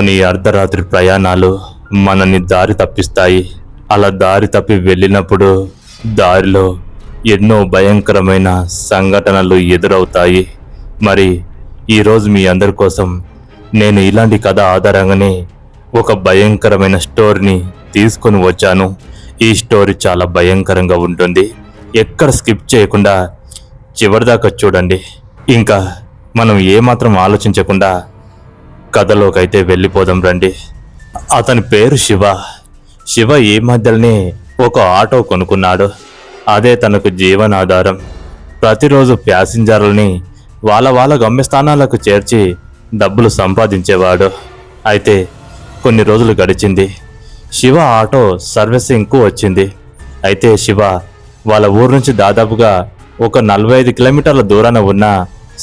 కొన్ని అర్ధరాత్రి ప్రయాణాలు మనల్ని దారి తప్పిస్తాయి. అలా దారి తప్పి వెళ్ళినప్పుడు దారిలో ఎన్నో భయంకరమైన సంఘటనలు ఎదురవుతాయి. మరి ఈరోజు మీ అందరి కోసం నేను ఇలాంటి కథ ఆధారంగానే ఒక భయంకరమైన స్టోరీని తీసుకొని వచ్చాను. ఈ స్టోరీ చాలా భయంకరంగా ఉంటుంది. ఎక్కడ స్కిప్ చేయకుండా చివరిదాకా చూడండి. ఇంకా మనం ఏమాత్రం ఆలోచించకుండా కథలోకైతే వెళ్ళిపోదాం రండి. అతని పేరు శివ. శివ ఈ మధ్యలోనే ఒక ఆటో కొనుక్కున్నాడు. అదే తనకు జీవనాధారం. ప్రతిరోజు ప్యాసింజర్లని వాళ్ళ గమ్యస్థానాలకు చేర్చి డబ్బులు సంపాదించేవాడు. అయితే కొన్ని రోజులు గడిచింది. శివ ఆటో సర్వీసింగ్కు వచ్చింది. అయితే శివ వాళ్ళ ఊరు నుంచి దాదాపుగా ఒక 45 కిలోమీటర్ల దూరాన ఉన్న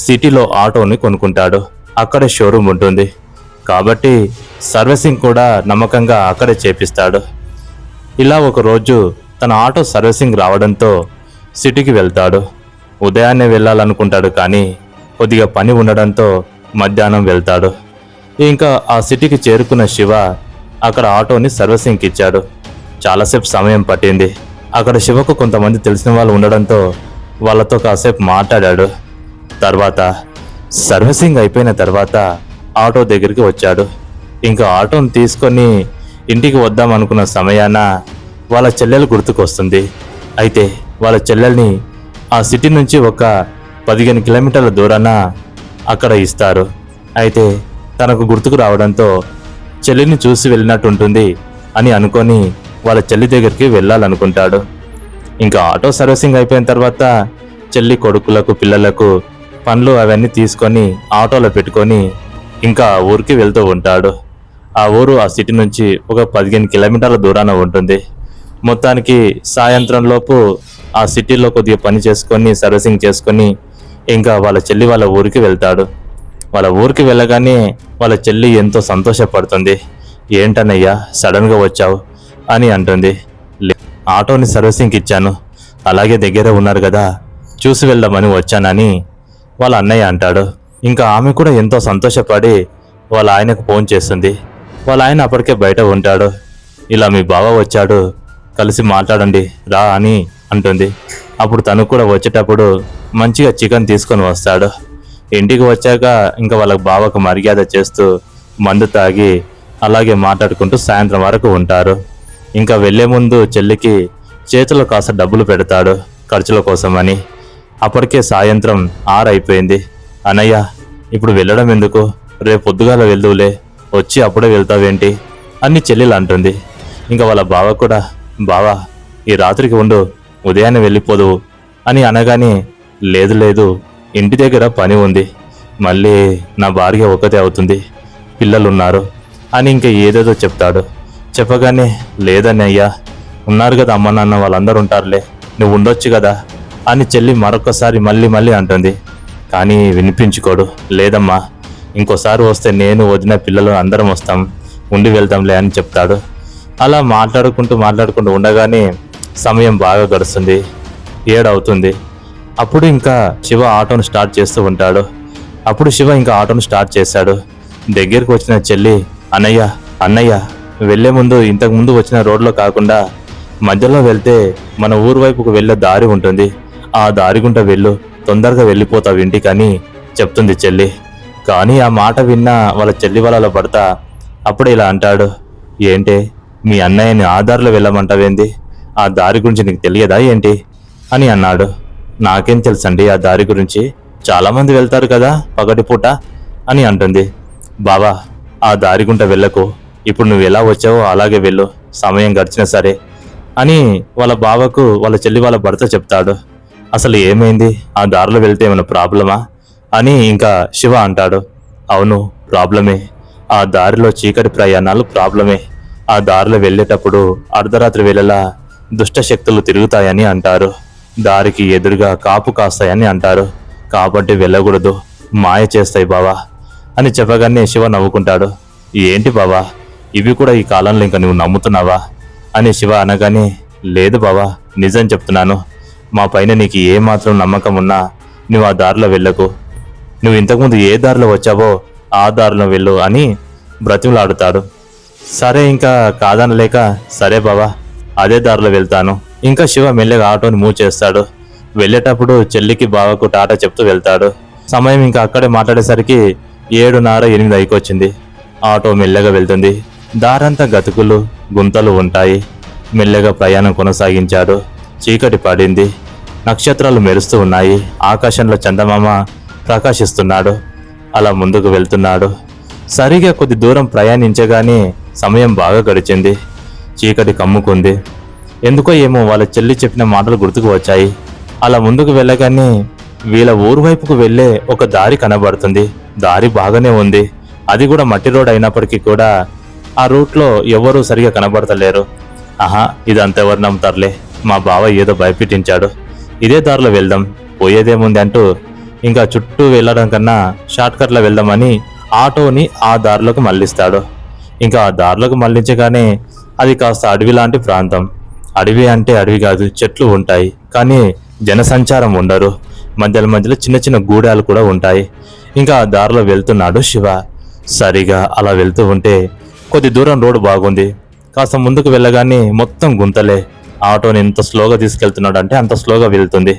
సిటీలో ఆటోని కొనుక్కుంటాడు. అక్కడే షోరూమ్ ఉంటుంది కాబట్టి సర్వీసింగ్ కూడా నమ్మకంగా అక్కడే చేపిస్తాడు. ఇలా ఒకరోజు తన ఆటో సర్వీసింగ్ రావడంతో సిటీకి వెళ్తాడు. ఉదయాన్నే వెళ్ళాలనుకుంటాడు కానీ కొద్దిగా పని ఉండడంతో మధ్యాహ్నం వెళ్తాడు. ఇంకా ఆ సిటీకి చేరుకున్న శివ అక్కడ ఆటోని సర్వీసింగ్కి ఇచ్చాడు. చాలాసేపు సమయం పట్టింది. అక్కడ శివకు కొంతమంది తెలిసిన వాళ్ళు ఉండడంతో వాళ్ళతో కాసేపు మాట్లాడాడు. తర్వాత సర్వీసింగ్ అయిపోయిన తర్వాత ఆటో దగ్గరికి వచ్చాడు. ఇంకా ఆటోని తీసుకొని ఇంటికి వద్దాం అనుకున్న సమయాన వాళ్ళ చెల్లెలు గుర్తుకొస్తుంది. అయితే వాళ్ళ చెల్లెల్ని ఆ సిటీ నుంచి ఒక 15 కిలోమీటర్ల దూరాన అక్కడ ఇస్తారు. అయితే తనకు గుర్తుకు రావడంతో చెల్లిని చూసి వెళ్ళినట్టుంటుంది అని అనుకొని వాళ్ళ చెల్లి దగ్గరికి వెళ్ళాలనుకుంటాడు. ఇంకా ఆటో సర్వీసింగ్ అయిపోయిన తర్వాత చెల్లి కొడుకులకు పిల్లలకు పండ్లు అవన్నీ తీసుకొని ఆటోలో పెట్టుకొని ఇంకా ఊరికి వెళ్తూ ఉంటాడు. ఆ ఊరు ఆ సిటీ నుంచి ఒక 15 కిలోమీటర్ల దూరాన ఉంటుంది. మొత్తానికి సాయంత్రం లోపు ఆ సిటీలో కొద్దిగా పని చేసుకొని సర్వీసింగ్ చేసుకొని ఇంకా వాళ్ళ చెల్లి వాళ్ళ ఊరికి వెళ్తాడు. వాళ్ళ ఊరికి వెళ్ళగానే వాళ్ళ చెల్లి ఎంతో సంతోషపడుతుంది. ఏంటన్నయ్యా సడన్గా వచ్చావు అని అంటుంది. ఆటోని సర్వీసింగ్కి ఇచ్చాను, అలాగే దగ్గరే ఉన్నారు కదా చూసి వెళ్దామని వచ్చానని వాళ్ళ అన్నయ్య అంటాడు. ఇంకా ఆమె కూడా ఎంతో సంతోషపడి వాళ్ళ ఆయనకు ఫోన్ చేస్తుంది. వాళ్ళ ఆయన అప్పటికే బయట ఉంటాడు. ఇలా మీ బావ వచ్చాడు, కలిసి మాట్లాడండి రా అని అంటుంది. అప్పుడు తను కూడా వచ్చేటప్పుడు మంచిగా చికెన్ తీసుకొని వస్తాడు. ఇంటికి వచ్చాక ఇంకా వాళ్ళ బావకు మర్యాద చేస్తూ మందు తాగి అలాగే మాట్లాడుకుంటూ సాయంత్రం వరకు ఉంటారు. ఇంకా వెళ్లే ముందు చెల్లికి చేతిలో కాస్త డబ్బులు పెడతాడు ఖర్చుల కోసమని. అప్పటికే సాయంత్రం 6 అయిపోయింది. అన్నయ్య ఇప్పుడు వెళ్ళడం ఎందుకు, రేపు పొద్దుగాల వెళ్దువులే, వచ్చి అప్పుడే వెళ్తావేంటి అని చెల్లెలు అంటుంది. ఇంకా వాళ్ళ బావ కూడా బావా ఈ రాత్రికి ఉండు, ఉదయాన్నే వెళ్ళిపోదువు అని అనగానే లేదు ఇంటి దగ్గర పని ఉంది, మళ్ళీ నా భార్య ఒకతే అవుతుంది, పిల్లలున్నారు అని ఇంకా ఏదేదో చెప్తాడు. చెప్పగానే లేదన్నయ్యా ఉన్నారు కదా అమ్మ నాన్న వాళ్ళందరూ ఉంటారులే, నువ్వు ఉండొచ్చు కదా అని చెల్లి మరొకసారి మళ్ళీ అంటుంది. కానీ వినిపించుకోడు. లేదమ్మా ఇంకోసారి వస్తే నేను వదిన పిల్లలు అందరం వస్తాం, ఉండి వెళ్తాంలే అని చెప్తాడు. అలా మాట్లాడుకుంటూ ఉండగానే సమయం బాగా గడుస్తుంది. 7 అవుతుంది. అప్పుడు ఇంకా శివ ఆటోను స్టార్ట్ చేస్తూ ఉంటాడు. అప్పుడు శివ ఇంకా ఆటోను స్టార్ట్ చేశాడు. దగ్గరికి వచ్చిన చెల్లి అన్నయ్య వెళ్లే ముందు ఇంతకు ముందు వచ్చిన రోడ్లో కాకుండా మధ్యలో వెళ్తే మన ఊరు వైపుకు వెళ్ళే దారి ఉంటుంది, ఆ దారి గుంట వెళ్ళు, తొందరగా వెళ్ళిపోతావు ఇంటికని చెప్తుంది చెల్లి. కానీ ఆ మాట విన్న వాళ్ళ చెల్లి వాళ్ళ భర్త అప్పుడే ఇలా అంటాడు. ఏంటి మీ అన్నయ్యని ఆ దారిలో వెళ్ళమంటావేంది, ఆ దారి గురించి నీకు తెలియదా ఏంటి అని అన్నాడు. నాకేం తెలుసండి ఆ దారి గురించి, చాలామంది వెళ్తారు కదా పగటిపూట అని అంటుంది. బావా ఆ దారి గుంట వెళ్ళకు, ఇప్పుడు నువ్వు ఎలా వచ్చావో అలాగే వెళ్ళు, సమయం గడిచినా సరే అని వాళ్ళ బావకు వాళ్ళ చెల్లి వాళ్ళ భర్త చెప్తాడు. అసలు ఏమైంది, ఆ దారిలో వెళ్తే ఏమైనా ప్రాబ్లమా అని ఇంకా శివ అంటాడు. అవును ప్రాబ్లమే, ఆ దారిలో చీకటి ప్రయాణాలు ప్రాబ్లమే, ఆ దారిలో వెళ్ళేటప్పుడు అర్ధరాత్రి వేళలా దుష్టశక్తులు తిరుగుతాయని అంటారు, దారికి ఎదురుగా కాపు కాస్తాయని అంటారు, కాబట్టి వెళ్ళకూడదు, మాయ చేస్తాయి బావా అని చెప్పగానే శివ నవ్వుకుంటాడు. ఏంటి బావా ఇవి కూడా ఈ కాలంలో ఇంకా నువ్వు నమ్ముతున్నావా అని శివ అనగానే లేదు బావా నిజం చెప్తున్నాను, మా పైన నీకు ఏమాత్రం నమ్మకం ఉన్నా నువ్వు ఆ దారిలో వెళ్ళకు, నువ్వు ఇంతకుముందు ఏ దారిలో వచ్చావో ఆ దారిలో వెళ్ళు అని బ్రతిమలాడుతాడు. సరే ఇంకా కాదనలేక, సరే బావా అదే దారిలో వెళ్తాను. ఇంకా శివ మెల్లగా ఆటోని మూవ్ చేస్తాడు. వెళ్ళేటప్పుడు చెల్లికి బావకు టాటా చెప్తూ వెళ్తాడు. సమయం ఇంకా అక్కడే మాట్లాడేసరికి 7:30, 8 అయికొచ్చింది. ఆటో మెల్లగా వెళ్తుంది. దారంతా గతుకులు గుంతలు ఉంటాయి. మెల్లగా ప్రయాణం కొనసాగించాడు. చీకటి పడింది. నక్షత్రాలు మెరుస్తూ ఉన్నాయి. ఆకాశంలో చందమామ ప్రకాశిస్తున్నాడు. అలా ముందుకు వెళ్తున్నాడు. సరిగా కొద్ది దూరం ప్రయాణించగానే సమయం బాగా గడిచింది. చీకటి కమ్ముకుంది. ఎందుకో ఏమో వాళ్ళ చెల్లి చెప్పిన మాటలు గుర్తుకు వచ్చాయి. అలా ముందుకు వెళ్ళగానే వీళ్ళ ఊరు వైపుకు వెళ్ళే ఒక దారి కనబడుతుంది. దారి బాగానే ఉంది. అది కూడా మట్టి రోడ్ అయినప్పటికీ కూడా ఆ రూట్లో ఎవరూ సరిగా కనబడతలేరు. ఆహా, ఇదంతా ఎవరు నమ్ముతారులే, మా బావ ఏదో భయపెట్టించాడు, ఇదే దారిలో వెళ్దాం, పోయేదేముంది అంటూ ఇంకా చుట్టూ వెళ్ళడం కన్నా షార్ట్కట్లో వెళ్దామని ఆటోని ఆ దారిలోకి మళ్లిస్తాడు. ఇంకా ఆ దారిలోకి మళ్లించగానే అది కాస్త అడవి లాంటి ప్రాంతం. అడవి అంటే అడవి కాదు, చెట్లు ఉంటాయి కానీ జనసంచారం ఉండరు. మధ్యలో మధ్యలో చిన్న చిన్న గూడాలు కూడా ఉంటాయి. ఇంకా ఆ దారిలో వెళ్తున్నాడు శివ. సరిగా అలా వెళ్తూ ఉంటే కొద్ది దూరం రోడ్డు బాగుంది. కాస్త ముందుకు వెళ్ళగానే మొత్తం గుంతలే. ఆటోని ఎంత స్లోగా తీసుకెళ్తున్నాడు అంటే అంత స్లోగా వెళ్తుంది.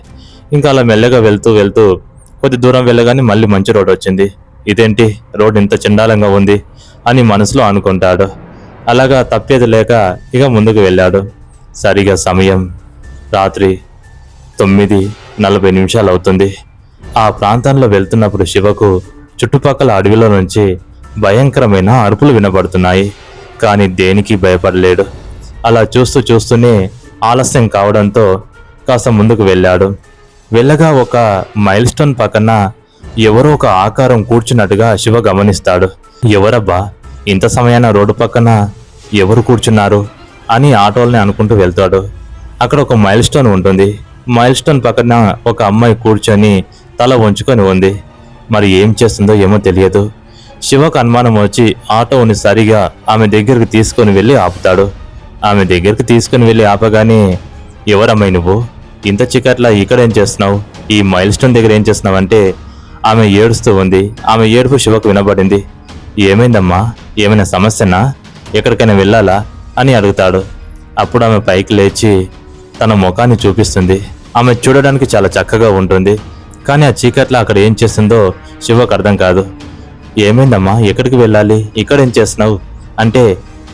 ఇంకా అలా మెల్లగా వెళ్తూ వెళ్తూ కొద్ది దూరం వెళ్ళగానే మళ్ళీ మంచి రోడ్ వచ్చింది. ఇదేంటి రోడ్ ఇంత చండాలంగా ఉంది అని మనసులో అనుకుంటాడు. అలాగా తప్పేది లేక ఇక ముందుకు వెళ్ళాడు. సరిగా సమయం రాత్రి 9:40 అవుతుంది. ఆ ప్రాంతంలో వెళ్తున్నప్పుడు శివకు చుట్టుపక్కల అడవిలో నుంచి భయంకరమైన అరుపులు వినబడుతున్నాయి. కానీ దేనికి భయపడలేడు. అలా చూస్తూ చూస్తూనే ఆలస్యం కావడంతో కాస్త ముందుకు వెళ్ళాడు. వెళ్ళగా ఒక మైల్ స్టోన్ పక్కన ఎవరో ఒక ఆకారం కూర్చున్నట్టుగా శివ గమనిస్తాడు. ఎవరబ్బా ఇంత సమయాన రోడ్డు పక్కన ఎవరు కూర్చున్నారు అని ఆటోల్ని అనుకుంటూ వెళ్తాడు. అక్కడ ఒక మైల్ స్టోన్ ఉంటుంది. మైల్ స్టోన్ పక్కన ఒక అమ్మాయి కూర్చొని తల వంచుకొని ఉంది. మరి ఏం చేస్తుందో ఏమో తెలియదు. శివకు అనుమానం వచ్చి ఆటోని సరిగా ఆమె దగ్గరికి తీసుకొని వెళ్ళి ఆపుతాడు. ఆమె దగ్గరికి తీసుకుని వెళ్ళి ఆపగానే, ఎవరమ్మాయి నువ్వు, ఇంత చికట్లా ఇక్కడేం చేస్తున్నావు, ఈ మైల్ స్టోన్ దగ్గర ఏం చేస్తున్నావు అంటే ఆమె ఏడుస్తూ ఉంది. ఆమె ఏడుపు శివకు వినబడింది. ఏమైందమ్మా, ఏమైనా సమస్యనా, ఎక్కడికైనా వెళ్ళాలా అని అడుగుతాడు. అప్పుడు ఆమె పైకి లేచి తన ముఖాన్ని చూపిస్తుంది. ఆమె చూడడానికి చాలా చక్కగా ఉంటుంది. కానీ ఆ చీకట్లో అక్కడ ఏం చేస్తుందో శివకు అర్థం కాదు. ఏమైందమ్మా, ఎక్కడికి వెళ్ళాలి, ఇక్కడేం చేస్తున్నావు అంటే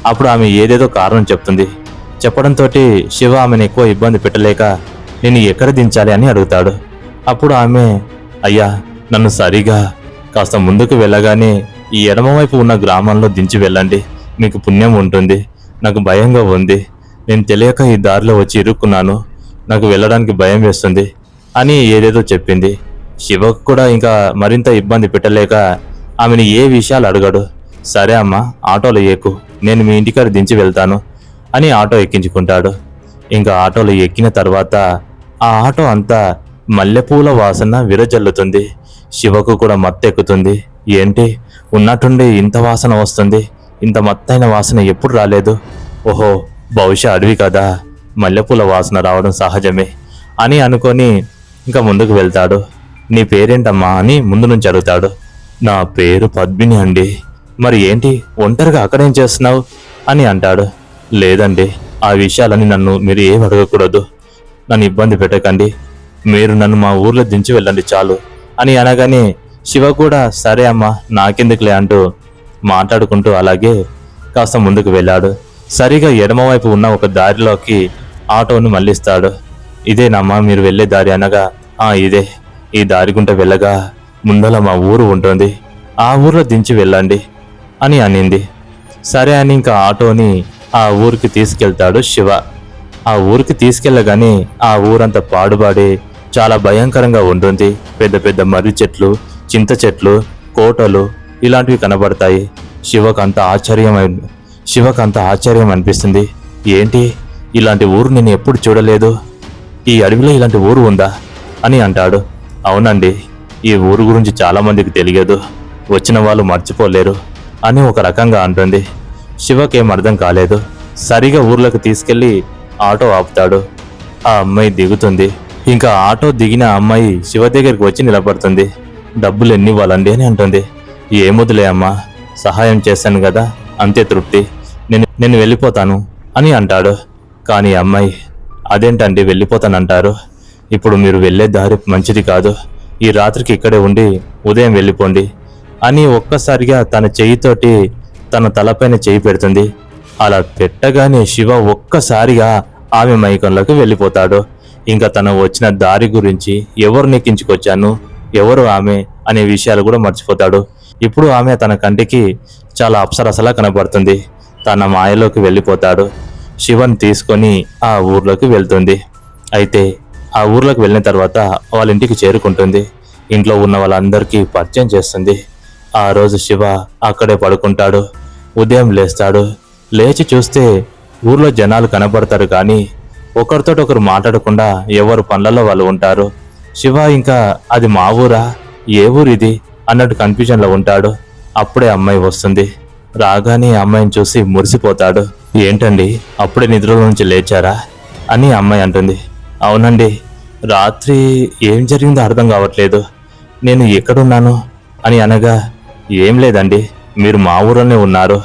అప్పుడు ఆమె ఏదేదో కారణం చెప్తుంది. చెప్పడంతో శివ ఆమెను ఎక్కువ ఇబ్బంది పెట్టలేక నేను ఎక్కడ దించాలి అని అడుగుతాడు. అప్పుడు ఆమె, అయ్యా నన్ను సరిగా కాస్త ముందుకు వెళ్ళగానే ఈ ఎడమవైపు ఉన్న గ్రామంలో దించి వెళ్ళండి, మీకు పుణ్యం ఉంటుంది, నాకు భయంగా ఉంది, నేను తెలియక ఈ దారిలో వచ్చి ఇరుక్కున్నాను, నాకు వెళ్ళడానికి భయం వేస్తుంది అని ఏదేదో చెప్పింది. శివకు కూడా ఇంకా మరింత ఇబ్బంది పెట్టలేక ఆమెను ఏ విషయాలు అడగడు. సరే అమ్మా, ఆటోలో ఎక్కు, నేను మీ ఇంటికాడ దించి వెళ్తాను అని ఆటో ఎక్కించుకుంటాడు. ఇంకా ఆటోలో ఎక్కిన తర్వాత ఆ ఆటో అంతా మల్లెపూల వాసన విరజల్లుతుంది. శివకు కూడా మత్తెక్కుతుంది. ఏంటి ఉన్నట్టుండి ఇంత వాసన వస్తుంది, ఇంత మత్తైన వాసన ఎప్పుడు రాలేదు, ఓహో బహుశా అడవి కదా, మల్లెపూల వాసన రావడం సహజమే అని అనుకొని ఇంకా ముందుకు వెళ్తాడు. నీ పేరేంటమ్మా అని ముందు నుంచి అడుగుతాడు. నా పేరు పద్మిని అండి. మరి ఏంటి ఒంటరిగా అక్కడేం చేస్తున్నావు అని అంటాడు. లేదండి, ఆ విషయాలని నన్ను మీరు ఏం అడగకూడదు, నన్ను ఇబ్బంది పెట్టకండి, మీరు నన్ను మా ఊర్లో దించి వెళ్ళండి చాలు అని అనగానే శివ కూడా సరే అమ్మా నాకెందుకులే అంటూ మాట్లాడుకుంటూ అలాగే కాస్త ముందుకు వెళ్ళాడు. సరిగా ఎడమవైపు ఉన్న ఒక దారిలోకి ఆటోను మళ్లిస్తాడు. ఇదేనమ్మా మీరు వెళ్ళే దారి అనగా, ఇదే, ఈ దారి గుంట వెళ్ళగా ముందల మా ఊరు ఉంటుంది, ఆ ఊర్లో దించి వెళ్ళండి అని అనింది. సరే అని ఇంకా ఆటోని ఆ ఊరికి తీసుకెళ్తాడు శివ. ఆ ఊరికి తీసుకెళ్ళగానే ఆ ఊరంతా పాడుబాడి చాలా భయంకరంగా ఉంటుంది. పెద్ద పెద్ద మర్రి చెట్లు, చింత చెట్లు, కోటలు ఇలాంటివి కనబడతాయి. శివకంత ఆశ్చర్యం అనిపిస్తుంది. ఏంటి ఇలాంటి ఊరు నేను ఎప్పుడు చూడలేదు, ఈ అడవిలో ఇలాంటి ఊరు ఉందా అని అంటాడు. అవునండి, ఈ ఊరు గురించి చాలా మందికి తెలియదు, వచ్చిన వాళ్ళు మర్చిపోలేరు అని ఒక రకంగా అంటుంది. శివకేం అర్థం కాలేదు. సరిగా ఊర్లోకి తీసుకెళ్లి ఆటో ఆపుతాడు. ఆ అమ్మాయి దిగుతుంది. ఇంకా ఆటో దిగిన అమ్మాయి శివ దగ్గరికి వచ్చి నిలబడుతుంది. డబ్బులు ఎన్ని ఇవ్వాలండి అని అంటుంది. ఏమొద్దులే అమ్మా, సహాయం చేశాను కదా, అంతే తృప్తి. నేను వెళ్ళిపోతాను అని అంటాడు. కానీ అమ్మాయి, అదేంటండి వెళ్ళిపోతానంటారు? ఇప్పుడు మీరు వెళ్ళే దారి మంచిది కాదు. ఈ రాత్రికి ఇక్కడే ఉండి ఉదయం వెళ్ళిపోండి అని ఒక్కసారిగా తన చెయ్యితోటి తన తలపైన చెయ్యి పెడుతుంది. అలా పెట్టగానే శివ ఒక్కసారిగా ఆమె మైకంలోకి వెళ్ళిపోతాడు. ఇంకా తను వచ్చిన దారి గురించి, ఎవరు నెక్కించుకొచ్చాను, ఎవరు ఆమె అనే విషయాలు కూడా మర్చిపోతాడు. ఇప్పుడు ఆమె తన కంటికి చాలా అప్సరసలా కనబడుతుంది. తన మాయలోకి వెళ్ళిపోతాడు. శివన్ తీసుకొని ఆ ఊర్లోకి వెళ్తుంది. అయితే ఆ ఊర్లోకి వెళ్ళిన తర్వాత వాళ్ళ ఇంటికి చేరుకుంటుంది. ఇంట్లో ఉన్న వాళ్ళందరికీ పరిచయం చేస్తుంది. ఆ రోజు శివ అక్కడే పడుకుంటాడు. ఉదయం లేస్తాడు. లేచి చూస్తే ఊర్లో జనాలు కనబడతారు, కానీ ఒకరితో ఒకరు మాట్లాడకుండా ఎవరు పనులలో వాళ్ళు ఉంటారు. శివ ఇంకా అది మా ఊరా, ఏ ఊరిది అన్నట్టు కన్ఫ్యూజన్లో ఉంటాడు. అప్పుడే అమ్మాయి వస్తుంది. రాగానే అమ్మాయిని చూసి మురిసిపోతాడు. ఏంటండి అప్పుడే నిద్రలో నుంచి లేచారా అని అమ్మాయి అంటుంది. అవునండి, రాత్రి ఏం జరిగిందో అర్థం కావట్లేదు, నేను ఎక్కడున్నాను అని అనగా, ఏం లేదండి, మీరు మా ఊరిలోనే ఉన్నారు.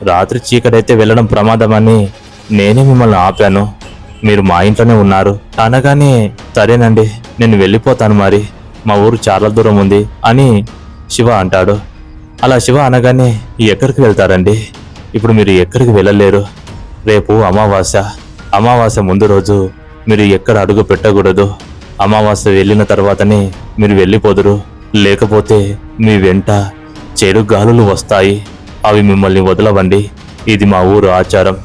రాత్రి చీకటైతే వెళ్ళడం ప్రమాదమని నేనే మిమ్మల్ని ఆపాను. మీరు మా ఇంట్లోనే ఉన్నారు అనగానే, సరేనండి నేను వెళ్ళిపోతాను, మరి మా ఊరు చాలా దూరం ఉంది అని శివ అంటాడు. అలా శివ అనగానే, ఎక్కడికి వెళ్తారండి? ఇప్పుడు మీరు ఎక్కడికి వెళ్ళలేరు. రేపు అమావాస్య ముందు రోజు మీరు ఎక్కడ అడుగు పెట్టకూడదు. అమావాస్య వెళ్ళిన తర్వాతనే మీరు వెళ్ళిపోదురు. లేకపోతే మీ వెంట చెడు గాలులు వస్తాయి, అవి మిమ్మల్ని వదలవండి. ఇది మా ఊరు ఆచారం.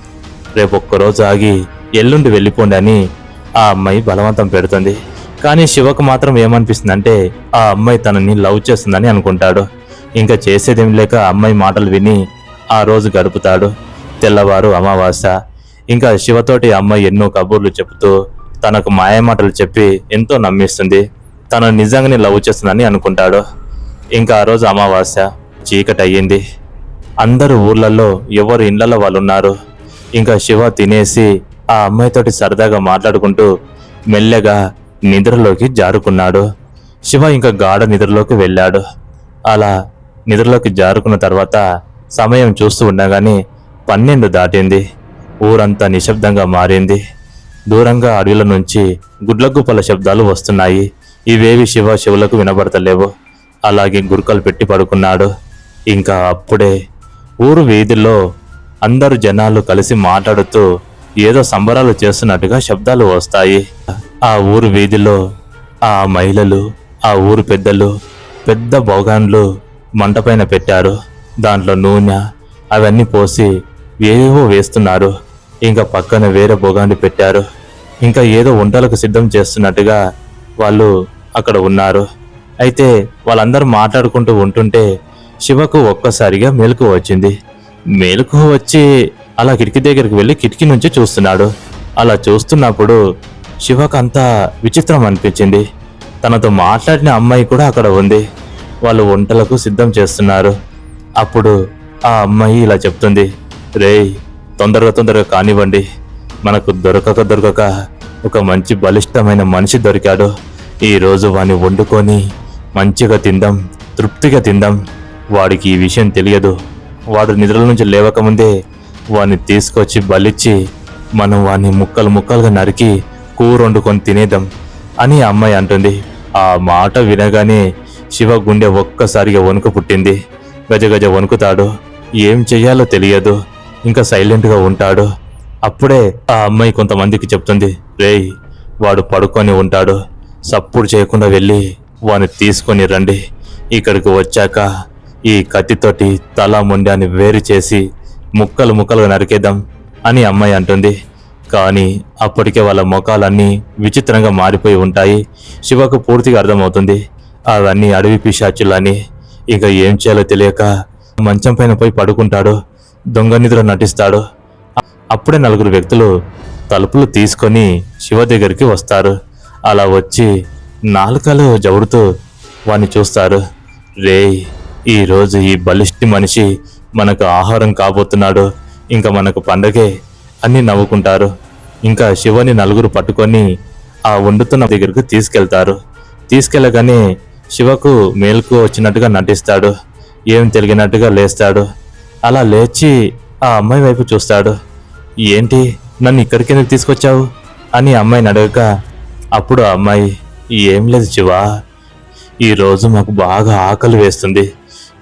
రేపు ఒక్కరోజు ఆగి ఎల్లుండి వెళ్ళిపోండి అని ఆ అమ్మాయి బలవంతం పెడుతుంది. కానీ శివకు మాత్రం ఏమనిపిస్తుందంటే, ఆ అమ్మాయి తనని లవ్ చేస్తుందని అనుకుంటాడు. ఇంకా చేసేదేం లేక అమ్మాయి మాటలు విని ఆ రోజు గడుపుతాడు. తెల్లవారు అమావాస్య. ఇంకా శివతోటి అమ్మాయి ఎన్నో కబుర్లు చెబుతూ తనకు మాయమాటలు చెప్పి ఎంతో నమ్మిస్తుంది. తను నిజంగానే లవ్ చేస్తుందని అనుకుంటాడు. ఇంకా ఆ రోజు అమావాస్య. చీకటి అయ్యింది. అందరూ ఊర్లలో ఎవరు ఇళ్లలో వాళ్ళు ఉన్నారు. ఇంకా శివ తినేసి ఆ అమ్మాయితోటి సరదాగా మాట్లాడుకుంటూ మెల్లగా నిద్రలోకి జారుకున్నాడు. శివ ఇంకా గాఢ నిద్రలోకి వెళ్ళాడు. అలా నిద్రలోకి జారుకున్న తర్వాత సమయం చూస్తూ ఉండగానే 12 దాటింది. ఊరంతా నిశ్శబ్దంగా మారింది. దూరంగా అడవిల నుంచి గుడ్లగుప్పల శబ్దాలు వస్తున్నాయి. ఇవేవి శివులకు వినబడతలేవు. అలాగే గుర్కలు పెట్టి పడుకున్నాడు. ఇంకా అప్పుడే ఊరు వీధుల్లో అందరు జనాలు కలిసి మాట్లాడుతూ ఏదో సంబరాలు చేస్తున్నట్టుగా శబ్దాలు వస్తాయి. ఆ ఊరు వీధిలో ఆ మహిళలు, ఆ ఊరు పెద్దలు పెద్ద బౌగాన్లు మంటపైన పెట్టారు. దాంట్లో నూనె అవన్నీ పోసి ఏవేవో వేస్తున్నారు. ఇంకా పక్కన వేరే బొగాండి పెట్టారు. ఇంకా ఏదో వంటలకు సిద్ధం చేస్తున్నట్టుగా వాళ్ళు అక్కడ ఉన్నారు. అయితే వాళ్ళందరూ మాట్లాడుకుంటూ ఉంటుంటే శివకు ఒక్కసారిగా మెలకువ వచ్చింది. మెలకువ వచ్చి అలా కిటికీ దగ్గరికి వెళ్ళి కిటికీ నుంచి చూస్తున్నాడు. అలా చూస్తున్నప్పుడు శివకు అంతా విచిత్రం అనిపించింది. తనతో మాట్లాడిన అమ్మాయి కూడా అక్కడ ఉంది. వాళ్ళు వంటలకు సిద్ధం చేస్తున్నారు. అప్పుడు ఆ అమ్మాయి ఇలా చెప్తుంది, రేయ్ తొందరగా కానివ్వండి, మనకు దొరకక ఒక మంచి బలిష్టమైన మనిషి దొరికాడు. ఈరోజు వాడిని వండుకొని మంచిగా తిందాం, తృప్తిగా తిందాం. వాడికి ఈ విషయం తెలియదు. వాడు నిద్రల నుంచి లేవకముందే వాడిని తీసుకొచ్చి బలిచ్చి మనం వాడిని ముక్కలుగా నరికి కూర వండుకొని తినేద్దాం అని ఆ అమ్మాయి అంటుంది. ఆ మాట వినగానే శివ గుండె ఒక్కసారిగా వణుకు పుట్టింది. గజగజ వణుకుతాడు. ఏం చెయ్యాలో తెలియదు. ఇంకా సైలెంట్గా ఉంటాడు. అప్పుడే ఆ అమ్మాయి కొంతమందికి చెప్తుంది, రేయ్ వాడు పడుకొని ఉంటాడు, సప్పుడు చేయకుండా వెళ్ళి వాడిని తీసుకొని రండి. ఇక్కడికి వచ్చాక ఈ కత్తితోటి తల మొండాన్ని వేరు చేసి ముక్కలుగా నరికేద్దాం అని అమ్మాయి అంటుంది. కానీ అప్పటికే వాళ్ళ ముఖాలన్నీ విచిత్రంగా మారిపోయి ఉంటాయి. శివకు పూర్తిగా అర్థమవుతుంది అవన్నీ అడవి పిశాచులని. ఇక ఏం చేయాలో తెలియక మంచం పైన పోయి పడుకుంటాడు. దొంగ నిద్ర నటిస్తాడు. అప్పుడే 4 వ్యక్తులు తలుపులు తీసుకొని శివ దగ్గరికి వస్తారు. అలా వచ్చి నాలుకలు జవుడుతూ వాణ్ణి చూస్తారు. రేయ్ ఈరోజు ఈ బలిష్టి మనిషి మనకు ఆహారం కాబోతున్నాడు, ఇంకా మనకు పండగే అని నవ్వుకుంటారు. ఇంకా శివని 4 పట్టుకొని ఆ వండుతున్న దగ్గరకు తీసుకెళ్తారు. తీసుకెళ్ళగానే శివకు మేలుకు వచ్చినట్టుగా నటిస్తాడు. ఏం తెలియనట్టుగా లేస్తాడు. అలా లేచి ఆ అమ్మాయి వైపు చూస్తాడు. ఏంటి, నన్ను ఇక్కడికి ఎందుకు తీసుకొచ్చావు అని అమ్మాయిని అడగక, అప్పుడు ఆ అమ్మాయి, ఏం లేదు శివ, ఈరోజు మాకు బాగా ఆకలి వేస్తుంది.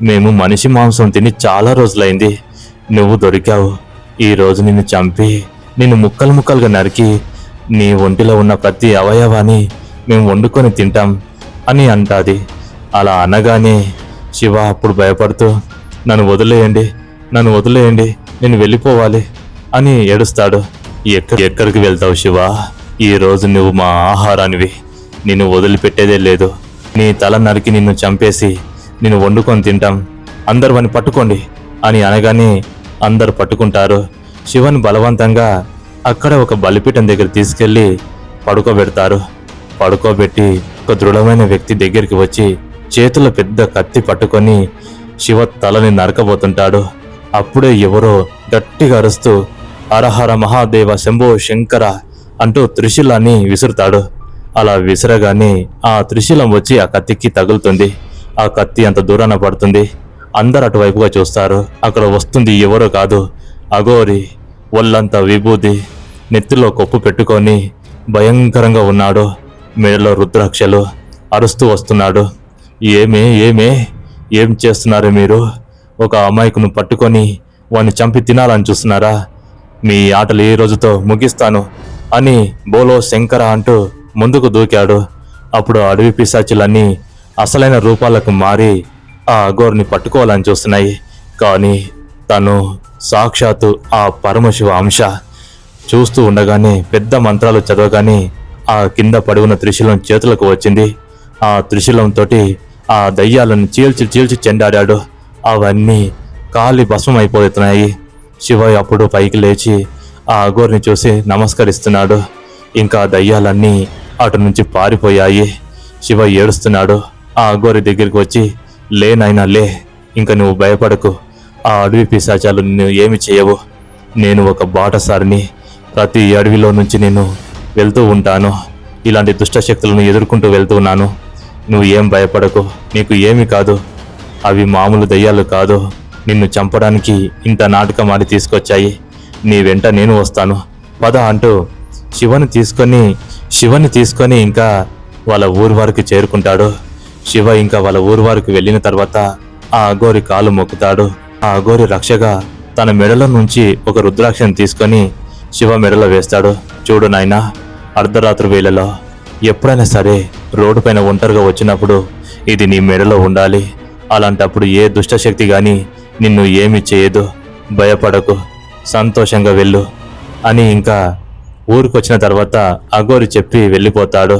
మేము మనిషి మాంసం తిని చాలా రోజులైంది. నువ్వు దొరికావు. ఈరోజు నిన్ను చంపి నిన్ను ముక్కలు ముక్కలుగా నరికి నీ ఒంటిలో ఉన్న ప్రతి అవయవాన్ని మేము వండుకొని తింటాం అని అంటాది. అలా అనగానే శివ అప్పుడు భయపడుతూ, నన్ను వదిలేయండి, నన్ను వదిలేయండి, నేను వెళ్ళిపోవాలి అని ఏడుస్తాడు. ఎక్కడికి వెళ్తావు శివ? ఈరోజు నువ్వు మా ఆహారానివి. నిన్ను వదిలిపెట్టేదే లేదు. నీ తల నరికి నిన్ను చంపేసి నిన్ను వండుకొని తింటాం. అందరు వాని పట్టుకోండి అని అనగానే అందరు పట్టుకుంటారు. శివని బలవంతంగా అక్కడ ఒక బలిపీఠం దగ్గర తీసుకెళ్లి పడుకోబెడతారు. పడుకోబెట్టి ఒక దృఢమైన వ్యక్తి దగ్గరికి వచ్చి చేతుల్లో పెద్ద కత్తి పట్టుకొని శివ తలని నరకబోతుంటాడు. అప్పుడే ఎవరో గట్టిగా అరుస్తూ హరహర మహాదేవ శంభో శంకర అంటూ త్రిశూలాన్ని విసురుతాడు. అలా విసరగానే ఆ త్రిశూలం వచ్చి ఆ కత్తికి తగులుతుంది. ఆ కత్తి అంత దూరాన పడుతుంది. అందరు అటువైపుగా చూస్తారు. అక్కడ వస్తుంది ఎవరో కాదు, అఘోరి. ఒళ్ళంతా విభూది, నెత్తిలో కొప్పు పెట్టుకొని భయంకరంగా ఉన్నాడు. మెడలో రుద్రాక్షలు, అరుస్తూ వస్తున్నాడు. ఏం చేస్తున్నారు మీరు? ఒక అమాయకును పట్టుకొని వాణ్ణి చంపి తినాలని చూస్తున్నారా? మీ ఆటలు ఏ రోజుతో ముగిస్తాను అని బోలో శంకర అంటూ ముందుకు దూకాడు. అప్పుడు అడవి పిశాచులన్నీ అసలైన రూపాలకు మారి ఆ అఘోర్ని పట్టుకోవాలని చూస్తున్నాయి. కానీ తను సాక్షాత్తు ఆ పరమశివ అంశ. చూస్తూ ఉండగానే పెద్ద మంత్రాలు చదవగానే ఆ కింద పడి ఉన్న త్రిశూలం చేతులకు వచ్చింది. ఆ త్రిశూలంతో ఆ దయ్యాలను చీల్చి చెండాడాడు. అవన్నీ కాలి భస్మం అయిపోతున్నాయి. శివ అప్పుడు పైకి లేచి ఆ అఘోర్ని చూసి నమస్కరిస్తున్నాడు. ఇంకా దయ్యాలన్నీ అటు నుంచి పారిపోయాయి. శివ ఏడుస్తున్నాడు. ఆ అఘోరి దగ్గరికి వచ్చి, లే నాయనా లే, ఇంకా నువ్వు భయపడకు. ఆ అడవి పిశాచాలు నిన్ను ఏమి చేయవు. నేను ఒక బాటసారిని. ప్రతి అడవిలో నుంచి నేను వెళ్తూ ఉంటాను. ఇలాంటి దుష్టశక్తులను ఎదుర్కొంటూ వెళ్తూ ఉన్నాను. నువ్వు ఏం భయపడకు, నీకు ఏమి కాదు. అవి మామూలు దయ్యాలు కాదు. నిన్ను చంపడానికి ఇంత నాటకం ఆడి తీసుకొచ్చాయి. నీ వెంట నేను వస్తాను, పద అంటూ శివని తీసుకొని ఇంకా వాళ్ళ ఊరు వారికి చేరుకుంటాడు. శివ ఇంకా వాళ్ళ ఊరు వారికి వెళ్ళిన తర్వాత ఆ అఘోరి కాలు మొక్కుతాడు. ఆ అఘోరి రక్షగా తన మెడలో నుంచి ఒక రుద్రాక్షని తీసుకొని శివ మెడలో వేస్తాడు. చూడు నాయనా, అర్ధరాత్రి వేళలో ఎప్పుడైనా సరే రోడ్డు పైన ఒంటరిగా వచ్చినప్పుడు ఇది నీ మెడలో ఉండాలి. అలాంటప్పుడు ఏ దుష్టశక్తి గాని నిన్ను ఏమి చేయదు. భయపడకు, సంతోషంగా వెళ్ళు అని ఇంకా ఊరికొచ్చిన తర్వాత అఘోరి చెప్పి వెళ్ళిపోతాడు.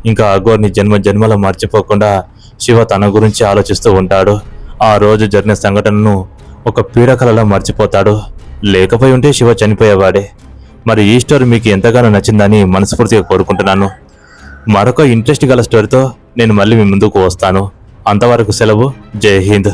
ఇంకా అఘోర్ని జన్మలో మర్చిపోకుండా శివ తన గురించి ఆలోచిస్తూ ఉంటాడు. ఆ రోజు జరిగిన సంఘటనను ఒక పీడకలలో మర్చిపోతాడు. లేకపోయి ఉంటే శివ చనిపోయేవాడే. మరి ఈ స్టోరీ మీకు ఎంతగానో నచ్చిందని మనస్ఫూర్తిగా కోరుకుంటున్నాను. మరొక ఇంట్రెస్ట్ గల స్టోరీతో నేను మళ్ళీ మీ ముందుకు వస్తాను. అంతవరకు సెలవు. జై హింద్.